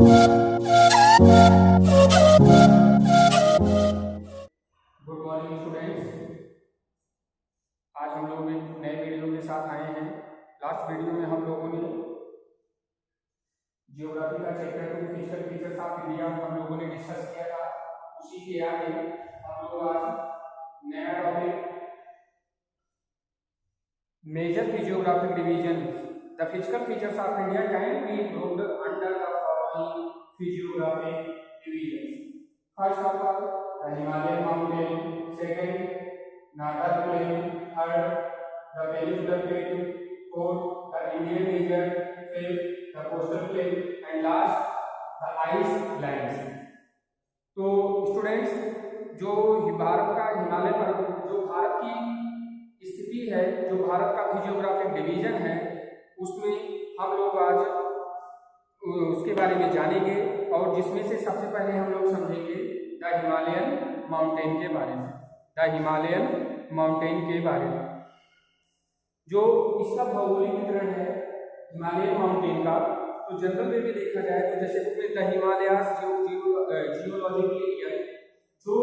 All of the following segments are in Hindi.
Good morning students. आज हम लोग एक नए वीडियो के साथ आए हैं। लास्ट वीडियो में हम लोगों ने जियोग्राफी का chapter 2 physical features of India हम लोगों ने डिस्कस किया था। उसी के आगे हम लोग आज नया topic major physiographic division the physical features of India can be grouped under the following physiographic division. First of all the Himalayan mountain, second Northern plain, third the peninsular plain, fourth the Indian region, fifth the coastal plain and last the icelands। तो स्टूडेंट्स, जो भारत का हिमालय पर्वत, जो भारत की स्थिति है, जो भारत का फिजियोग्राफिक डिवीजन है, उसमें हम लोग आज उसके बारे में जानेंगे और जिसमें से सबसे पहले हम लोग समझेंगे द हिमालयन माउंटेन के बारे में। द हिमालयन माउंटेन के बारे में जो इसका भौगोलिक वितरण है हिमालयन माउंटेन का, तो जनरल में भी देखा जाए तो जैसे बुक में द हिमालयास जियोलॉजिकली ईयर, जो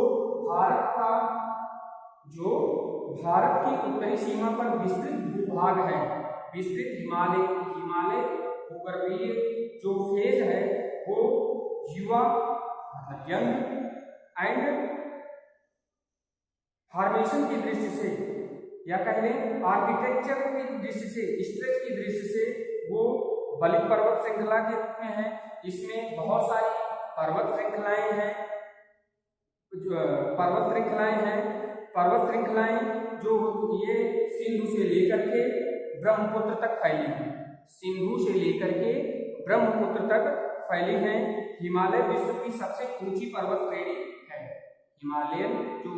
भारत की उत्तरी सीमा पर विस्तृत भूभाग है, विस्तृत हिमालय भूगर्भीय जो फेज है वो युवा मतलब यंग एंड फॉर्मेशन की दृष्टि से या कह लें आर्किटेक्चर की दृष्टि से, स्ट्रेच की दृष्टि से वो बलित पर्वत श्रृंखला के रूप में है। इसमें बहुत सारी पर्वत श्रृंखलाएं जो ये सिंधु से लेकर के ब्रह्मपुत्र तक फैली हैं, सिंधु से लेकर के ब्रह्मपुत्र तक फैली हैं। हिमालय विश्व की सबसे ऊंची पर्वत श्रेणी है। हिमालयन जो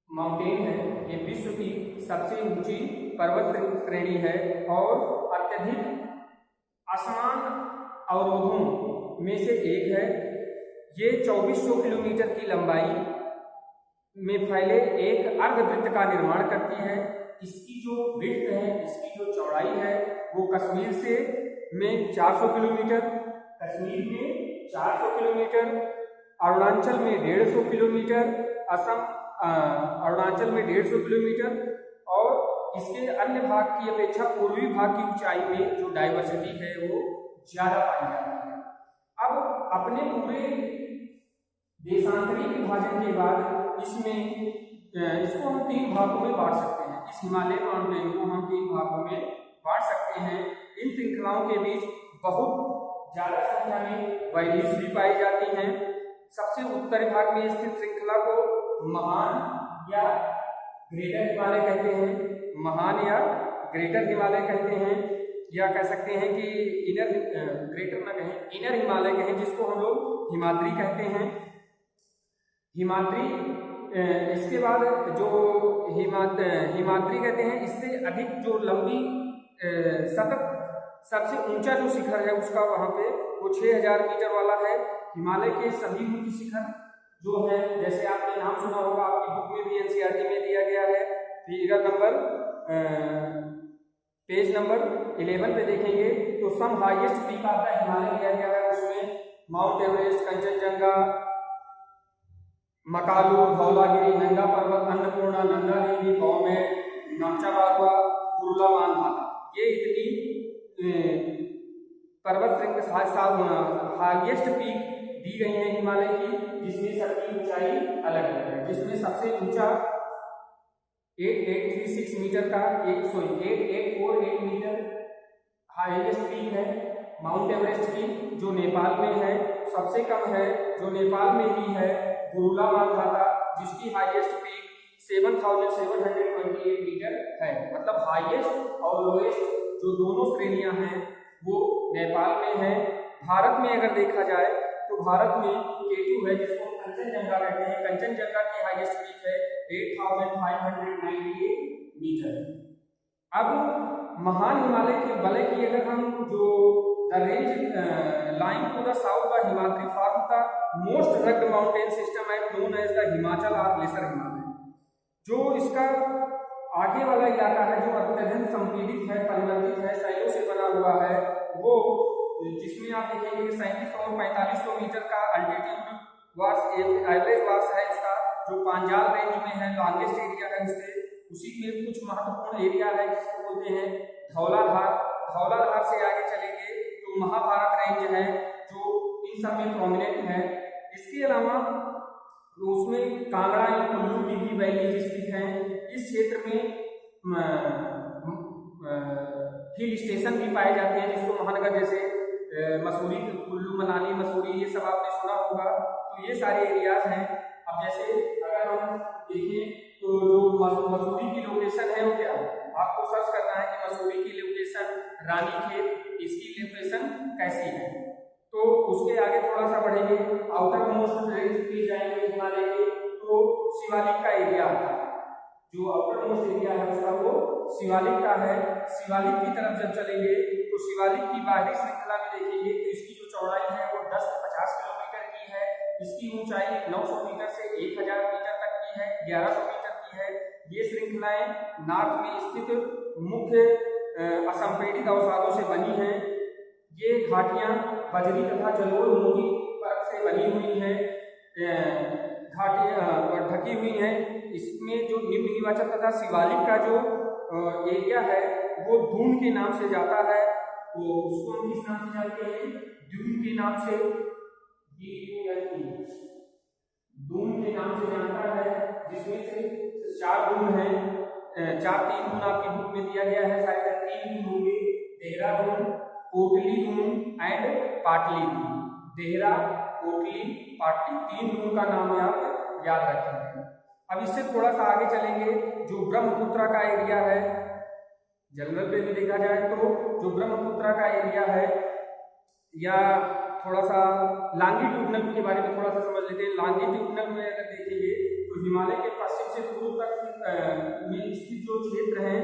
माउंटेन है ये विश्व की सबसे ऊंची पर्वत श्रेणी है और अत्यधिक आसान अवरोधों में से एक है। ये 2400 किलोमीटर की लंबाई में फैले एक अर्धवृत्त का निर्माण करती है। इसकी जो विड्थ है, इसकी जो चौड़ाई है वो कश्मीर में 400 किलोमीटर, कश्मीर में 400 किलोमीटर, अरुणाचल में 150 किलोमीटर, असम अरुणाचल में 150 किलोमीटर और इसके अन्य भाग की अपेक्षा पूर्वी भाग की ऊंचाई में जो डाइवर्सिटी है वो ज्यादा पाई जाती है। अब अपने पूरे देशांतरी विभाजन के बाद इसको हम 3 भागों में बांट सकते हैं। इस हिमालय माउंटेन को हम 3 भागों में बांट सकते हैं। इन श्रृंखलाओं के बीच बहुत ज्यादा संख्या में वैलीज भी पाई जाती हैं। सबसे उत्तरी भाग में स्थित श्रृंखला को महान या ग्रेटर हिमालय कहते हैं, महान या ग्रेटर हिमालय कहते हैं, या कह सकते हैं कि ग्रेटर ना कहें, इनर हिमालय कहें, जिसको हम लोग हिमाद्री कहते हैं। हिमाद्री इसके बाद जो हिमाद्री कहते हैं, इससे अधिक जो लंबी सतत सबसे ऊंचा जो शिखर है उसका वहां पे वो 6000 मीटर वाला है। हिमालय के सभी मुख्य शिखर जो है, जैसे आपने नाम सुना होगा, आपकी बुक में भी एनसीईआरटी में दिया गया है, पेज नंबर 11 पे देखेंगे तो some highest peak of the Himalaya दिया गया है। उसमें माउंट एवरेस्ट, कंचनजंगा, मकालू, धौलागिरी, नंगा पर्वत, अन्नपूर्णा, नंदा देवी, गौमेर, नक्चा बारवा, कुरुला मानधाता, ये इतनी पर्वत श्रृंखला हाईएस्ट पीक दी गई है हिमालय की, जिसमें सबकी ऊंचाई अलग अलग है। जिसमें सबसे ऊंचा 8836 मीटर का 8848 मीटर हाईएस्ट पीक है माउंट एवरेस्ट की, जो नेपाल में है। सबसे कम है जो नेपाल में ही है, कुरुला मानधाता, जिसकी हाईएस्ट पीक 7728 मीटर है। मतलब हाईएस्ट और लोएस्ट जो दोनों श्रेणियां हैं वो नेपाल में है। भारत में अगर देखा जाए तो भारत में K2 है, जिसको कंचनजंगा कहते हैं। कंचनजंगा की हाईएस्ट पीक है 8598 मीटर। अब महान हिमालय के बलय की अगर हम जो the range line to the south the Himadri form the most rugged mountain system and known as the Himachal और लेसर हिमालय। जो इसका आगे वाला इलाका है जो अत्यधिक संपीड़ित है, परिवर्तित है, शैलों से बना हुआ है, वो जिसमें आप देखेंगे देखेंगे 3700 और 4500 मीटर का अल्टीट्यूड वार्स एवरेज वार्स है इसका, जो पांजाल रेंज में है, लॉन्गेस्ट एरिया है उससे। उसी में कुछ महत्वपूर्ण एरिया है जिसको बोलते हैं धौलाधार। धौलाधार से आगे चलेंगे तो महाभारत रेंज है जो इन सब में प्रोमिनेंट है। इसके अलावा उसमें कांगड़ा या कुल्लू की भी वैली स्थित है। इस क्षेत्र में हिल स्टेशन भी पाए जाते हैं जिसको महानगर, जैसे मसूरी, कुल्लू मनाली मसूरी, ये सब आपने सुना होगा। तो ये सारे एरियाज हैं। अब जैसे अगर हम देखें तो जो मसूरी की लोकेशन है वो क्या है, आपको सर्च करना है कि मसूरी की लोकेशन रानीखेत, इसकी लोकेशन कैसी है। तो उसके आगे थोड़ा सा बढ़ेंगे, आउटर मोस्ट रेंज पे जाएंगे हिमालय के, तो शिवालिक का एरिया आता है। जो आउटर मोस्ट एरिया है उसका वो शिवालिक का है। शिवालिक की तरफ जब चलेंगे तो शिवालिक की बाहरी श्रृंखला में देखेंगे तो इसकी जो चौड़ाई है वो 10 से 50 किलोमीटर की है। इसकी ऊंचाई 900 मीटर से 1000 मीटर तक की है, 1100 मीटर की है। ये श्रृंखलाएं नॉर्थ में स्थित मुख्य असंपीड़ित अवसादों से बनी हैं। ये घाटियां बजरी तथा जलोढ़ मोटी परत से बनी हुई हैं, घाटियां ढकी हुई हैं। इसमें जो निम्न हिमाचल तथा शिवालिक का जो एरिया है वो दून के नाम से जाता है। वो उसको हम किस नाम से जानते हैं, दून के नाम से, दून के नाम से जानता है, जिसमें से 4 दून हैं। 3 दून आपके बुक में दिया गया है, शायद 3 दून होंगे, देहरादून, कोटली दून एंड पाटली दून। देहरा, कोटली, पाटली, 3 दून का नाम है, आप याद रखेंगे। अब इससे थोड़ा सा आगे चलेंगे, जो ब्रह्मपुत्र का एरिया है, जनरल पे भी देखा जाए तो जो ब्रह्मपुत्र का एरिया है, या थोड़ा सा लॉन्गिट्यूडनल के बारे में थोड़ा सा समझ लेते हैं। लॉन्गिट्यूडनल में अगर देखेंगे तो हिमालय के पश्चिम से पूर्व तक में स्थित जो क्षेत्र हैं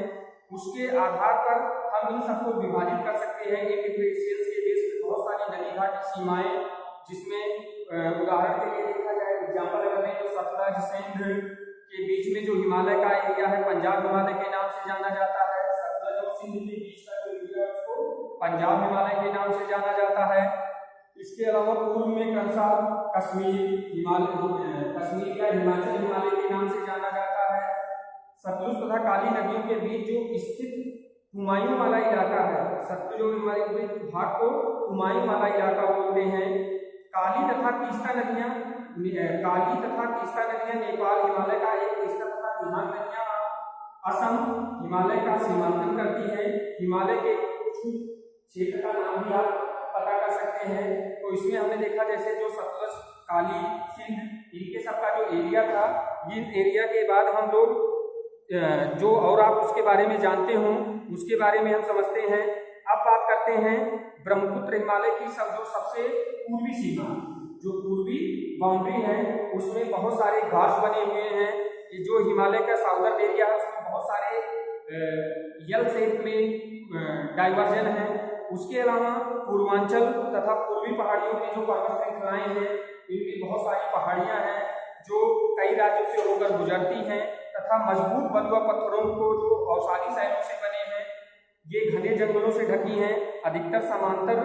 उसके आधार पर हम इन सबको विभाजित कर सकते हैं इंडिफरेंशियल्स के बेस पे। बहुत सारी नदी घाट सीमाएं, जिसमें उदाहरण के लिए देखा जाए, एग्जाम्पल अगर लें तो सतलज सिंध के बीच में जो हिमालय का एरिया है पंजाब हिमालय के नाम से जाना जाता है। सतलज और सिंध के बीच का जो एरिया है उसको पंजाब हिमालय के नाम से जाना जाता है। इसके अलावा पूर्व में क्रमशः कश्मीर हिमालय, कश्मीर या हिमाचल हिमालय के नाम से जाना जाता है। सतलुज तथा काली नदियों के बीच जो स्थित हुमायूं वाला इलाका है, सतलुज और हिमालय के भाग को हुमायूं वाला इलाका बोलते हैं। काली तथा तीस्ता नदियां नेपाल हिमालय का एक हिस्सा तथा तिहान नदियां असम हिमालय का सीमांकन करती है। हिमालय के कुछ क्षेत्र का नाम भी आप पता कर सकते हैं। तो इसमें हमने देखा जैसे जो सतलज, काली, सिंध, इनके सबका जो एरिया था, ये एरिया के बाद हम लोग जो और आप उसके बारे में जानते हो उसके बारे में हम समझते हैं। अब बात करते हैं ब्रह्मपुत्र हिमालय की जो सबसे पूर्वी सीमा, जो पूर्वी बाउंड्री है, उसमें बहुत सारे घाट्स बने हुए हैं। ये जो हिमालय का साउदर्न एरिया है उसमें बहुत सारे यल शेप में डाइवर्जन है। उसके अलावा पूर्वांचल तथा पूर्वी पहाड़ियों की जो पर्वत श्रृंखलाएं हैं, इनमें बहुत सारी पहाड़ियां हैं जो कई राज्यों से होकर गुजरती हैं तथा मजबूत बलुआ पत्थरों को जो औषधि शैलों से बने हैं, ये घने जंगलों से ढकी हैं। अधिकतर समांतर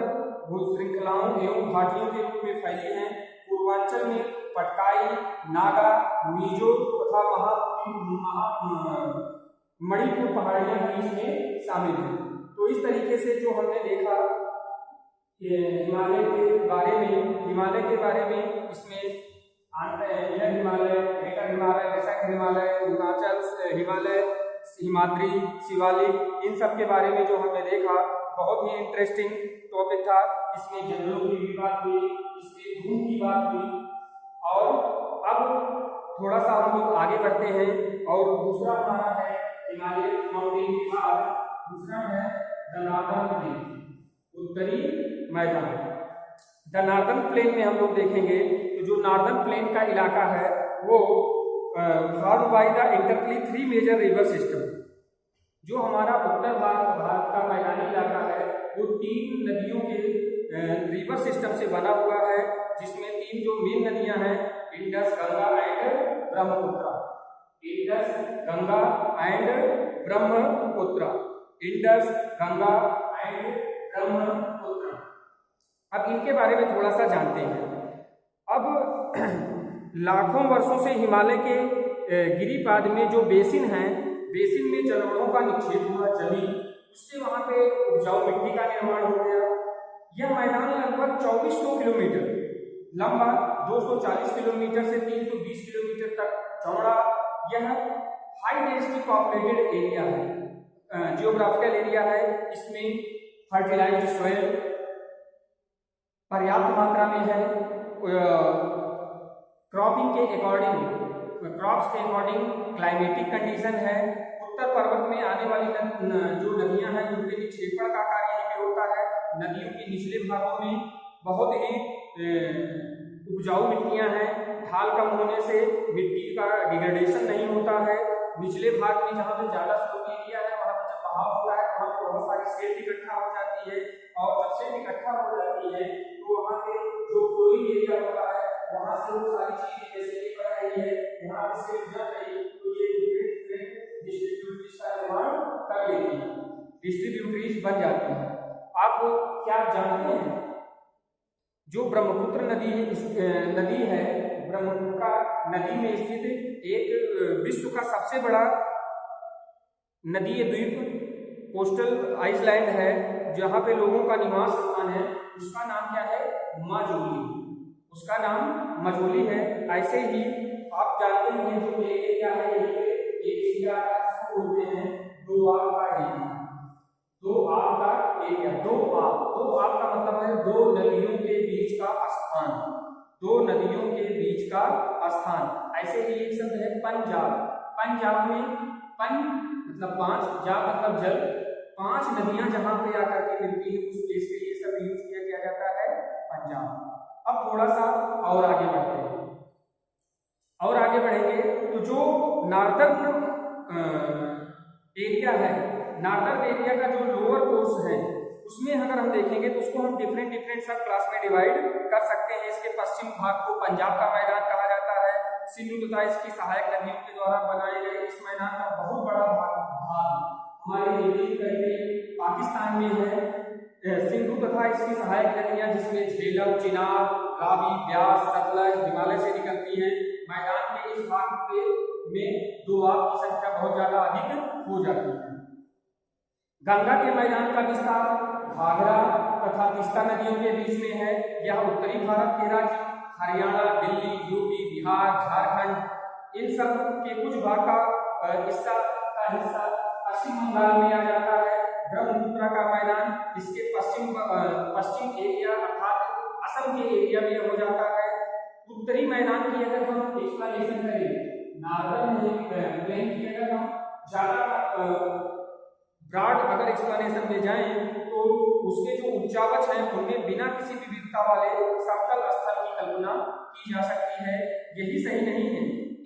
श्रृंखलाओं एवं घाटियों के रूप में फैली हैं। पूर्वांचल में पटकाई, नागा, मिजो तथा मणिपुर पहाड़ियां भी इसमें शामिल हैं। तो इस तरीके से जो हमने देखा हिमालय के बारे में इसमें हिमालय, ग्रेटर हिमालय, वेस्टर्न हिमालय, हिमाचल हिमालय, हिमाद्री, शिवालिक, इन सब के बारे में जो हमने देखा, बहुत ही इंटरेस्टिंग टॉपिक था। इसमें जंगलों की भी बात हुई, इसमें धूम की बात हुई। और अब थोड़ा सा हम लोग आगे बढ़ते हैं और दूसरा हमारा है हिमालय माउंटेन के बाद दूसरा है द नॉर्दर्न प्लेन, उत्तरी मैदान। द नॉर्दर्न प्लेन में हम लोग देखेंगे तो जो नॉर्दर्न प्लेन का इलाका है वो form by the interplay 3 major river system. जो हमारा उत्तर भारत का मैदानी इलाका है वो 3 नदियों के रिवर सिस्टम से बना हुआ है, जिसमें 3 जो मेन नदियां हैं, Indus, Ganga and Brahmaputra. Indus, Ganga and Brahmaputra. Indus, Ganga and Brahmaputra. अब इनके बारे में थोड़ा सा जानते हैं। अब लाखों वर्षों से हिमालय के गिरिपाद में जो बेसिन है, बेसिन में जलोढ़ों का निक्षेप हुआ, जमी, उससे वहां पे उपजाऊ मिट्टी का निर्माण हो गया। यह मैदान लगभग 2400 किलोमीटर लंबा, 240 किलोमीटर से 320 किलोमीटर तक चौड़ा, यह हाई डेंसिटी पॉपुलेटेड एरिया है, जियोग्राफिकल एरिया है। इसमें फर्टिलाइज्ड सॉइल पर्याप्त मात्रा में है, क्रॉपिंग के अकॉर्डिंग, क्रॉप्स के अकॉर्डिंग क्लाइमेटिक कंडीशन है। उत्तर पर्वत में आने वाली जो नदियां हैं उनके निक्षेपण का कार्य यहीं पे होता है। नदियों के निचले भागों में बहुत ही उपजाऊ मिट्टियां हैं, ढाल कम होने से मिट्टी का डिग्रेडेशन नहीं होता है। निचले भाग में जहाँ पे ज्यादा स्लोप एरिया है वहाँ पे जब बहाव होता है वहाँ पे बहुत सारी सेल इकट्ठा हो जाती है, और जब सेल इकट्ठा हो जाती है तो वहाँ पे जो फ्लोइंग एरिया होता है वहाँ से वो सारी चीजें जैसे कि बन रही है, यहाँ पे सेल जम रही तो ये डिफरेंट डिस्ट्रीब्यूटरीज का निर्माण कर लेती है, डिस्ट्रीब्यूटरीज बन जाती है। आप क्या जानते हैं, जो ब्रह्मपुत्र नदी है, ब्रह्मपुत्र नदी में स्थित एक विश्व का सबसे बड़ा नदीय द्वीप कोस्टल आइसलैंड है, जहाँ पे लोगों का निवास स्थान है, उसका नाम क्या है, माजुली, उसका नाम मजूली है। ऐसे ही आप जानते हैं जो एरिया है, एक एरिया बोलते हैं दो आब का एरिया, दो आब का एरिया, दो आब का मतलब है दो नदियों के बीच का स्थान, दो नदियों के बीच का स्थान। ऐसे ही एक शब्द है पंजाब, पंजाब में पन मतलब पांच, जाब मतलब जल, पांच नदियां जहां पे आकर के मिलती है उस प्लेस के लिए सब यूज किया जाता है पंजाब। अब थोड़ा सा और आगे बढ़ते हैं, और आगे बढ़ेंगे तो जो नार्दर्न एरिया है, नार्दर्न एरिया का जो लोअर कोर्स है उसमें अगर हम देखेंगे तो उसको हम डिफरेंट सब क्लास में डिवाइड कर सकते हैं। इसके पश्चिम भाग को पंजाब का मैदान कहा जाता है, सिंधु तथा इसकी सहायक नदियों के द्वारा बनाए गए इस मैदान का बहुत बड़ा भाग हमारे नेबरिंग कंट्री पाकिस्तान में है। सिंधु तथा इसकी सहायक नदियां जिसमें झेलम, चिनाब, रावी, ब्यास, सतलज हिमालय से निकलती हैं। मैदान के इस भाग में दोआब की संख्या बहुत ज्यादा अधिक हो जाती है। गंगा के मैदान का विस्तार घाघरा तथा तीस्ता नदियों के बीच में है। यह उत्तरी भारत के राज्य हरियाणा, दिल्ली, यूपी, बिहार, झारखंड इन सब के कुछ भाग का हिस्सा पश्चिम बंगाल में आ जाता है। ब्रह्मपुत्र का मैदान इसके पश्चिम एरिया अर्थात असम के एरिया में हो जाता है। उत्तरी मैदान की अगर हम एक्सप्लेनेशन करें, नॉर्दर्न प्लेन की अगर हम ज्यादा ब्रॉड अगर एक्सप्लेनेशन में जाएं तो उसके जो उच्चावच हैं उनमें बिना किसी विविधता वाले समतल स्थल की कल्पना की जा सकती है। यही सही नहीं है,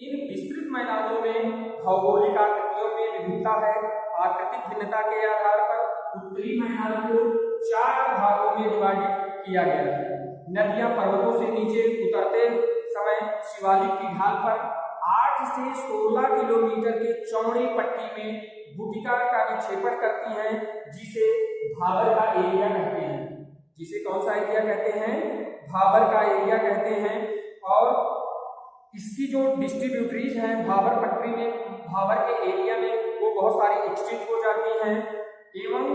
इन विस्तृत मैदानों में भौगोलिक आकृतियों में विविधता है। आकृतिक भिन्नता के आधार पर उत्तरी मैदान को 4 भागों में डिवाइड किया गया है। नदियां पर्वतों से नीचे उतरते समय शिवालिक की ढाल पर 8 से 16 किलोमीटर के चौड़ी पट्टी में गुटिका का निक्षेपण करती हैं, जिसे भाबर का एरिया कहते हैं। जिसे कौन सा एरिया कहते हैं? भाबर का एरिया कहते हैं। और इसकी जो डिस्ट्रीब्यूटरीज हैं भाबर पट्टी में, भाबर के एरिया में वो बहुत सारी एक्सटिंक्ट हो जाती हैं एवं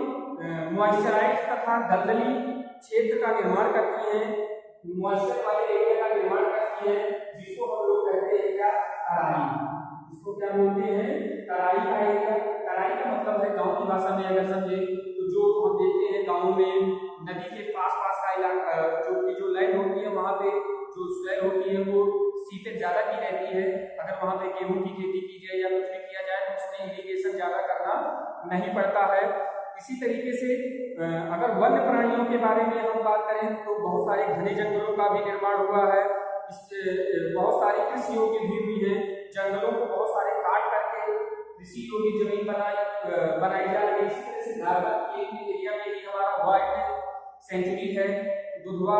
मॉइस्चराइज तथा दलदली क्षेत्र का निर्माण करती हैं, मॉइस्चर वाले एरिया का निर्माण करती हैं, जिसको हम लोग कहते हैं क्या? तराई। इसको क्या बोलते हैं? तराई का एरिया। तराई का मतलब है गांव की भाषा में अगर समझे तो जो हम देखते हैं गांव में नदी के पास का इलाका जो लैंड होती है वहाँ पे जो सॉइल होती है वो सीपेज ज्यादा की रहती है। अगर वहाँ पे गेहूं की खेती की जाए या कुछ भी किया जाए तो उसमें इरिगेशन ज्यादा करना नहीं पड़ता है। इसी तरीके से अगर वन्य प्राणियों के बारे में हम बात करें तो बहुत सारे घने जंगलों का भी निर्माण हुआ है। इससे बहुत सारी कृषि योग्य भूमि है, जंगलों को बहुत सारे काट करके कृषि योग्य जमीन बनाई जा रही है। इसी तरह से झारखंड के एरिया में ही हमारा वाइल्ड सेंचुरी है, दुधवा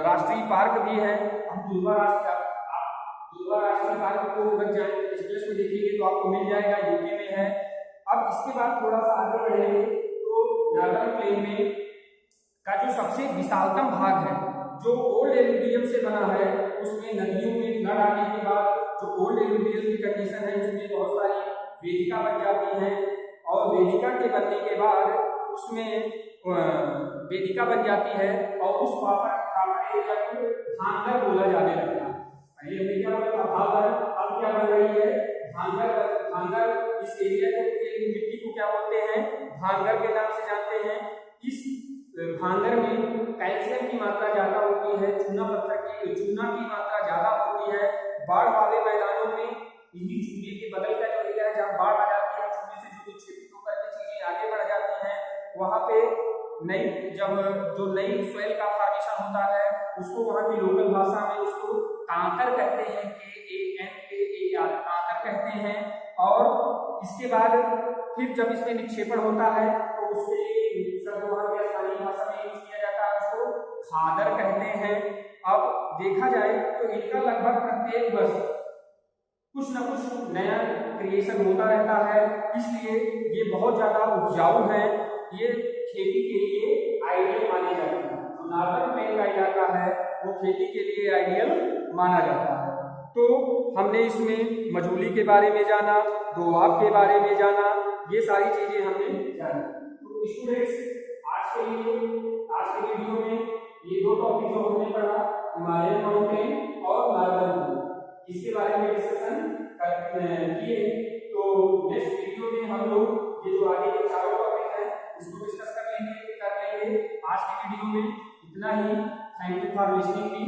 राष्ट्रीय पार्क भी है। हम दुधवा राष्ट्रीय पार्क को अगर एटलस में देखेंगे तो आपको मिल जाएगा, यूपी में है। अब इसके बाद थोड़ा सा आगे बढ़ेंगे तो नार्दर्न प्लेन में का जो सबसे विशालतम भाग है, जो ओल्ड एलुवियल से बना है, उसमें नदियों में फ्लड आने के बाद जो ओल्ड एलुवियल की कंडीशन है उसमें बहुत सारी वेदिका बन जाती हैं, और वेदिका के बनने के बाद उसमें वेदिका बन जाती है और उस प्रॉपर एरिया को भांगर बोला जाने लगता है। पहले हमने क्या बोला था भांगर, अब क्या बन रही है भांगर। भांगर इस एरिया को, मिट्टी को क्या बोलते हैं, भांगर के नाम से जानते हैं। इस भांगर में कैल्शियम की मात्रा ज्यादा होती है, चूना की मात्रा ज्यादा होती है। बाढ़ वाले मैदानों में यही चूने के बगल का जो एरिया है जहाँ बाढ़ आ जाती है, चूने से जो विक्षेपित होकर के चीजें आगे बढ़ जाती हैं, वहाँ पे नई सॉइल का फॉर्मेशन होता है, उसको वहाँ की लोकल भाषा में उसको कांकर कहते हैं, KANKAR कांकर कहते हैं। और इसके बाद फिर जब इसमें निक्षेपण होता है तो उसके लिए सब वहाँ के स्थानीय भाषा में यूज किया जाता है, उसको खादर कहते हैं। अब देखा जाए तो इनका लगभग प्रत्येक वर्ष कुछ न कुछ नया क्रिएशन होता रहता है, इसलिए ये बहुत ज्यादा उपजाऊ है। ये खेती के लिए आइडियल माने जाते हैं। जो नॉर्दर्न प्लेन का इलाका है वो खेती के लिए आइडियल माना जाता है। तो हमने इसमें मजूली के बारे में जाना, दोआब के बारे में जाना, ये सारी चीजें हमने जानी। तो स्टूडेंट्स आज के वीडियो में ये दो टॉपिक जो हमने पढ़ा, हिमालयन माउंटेन और नॉर्दर्न प्लेन, इसके बारे में डिस्कशन किए। तो नेक्स्ट वीडियो में हम लोग ये जो आगे के चारों टॉपिक है उसको डिस्कस कर लेंगे। आज के वीडियो में इतना ही। Thank you for listening me.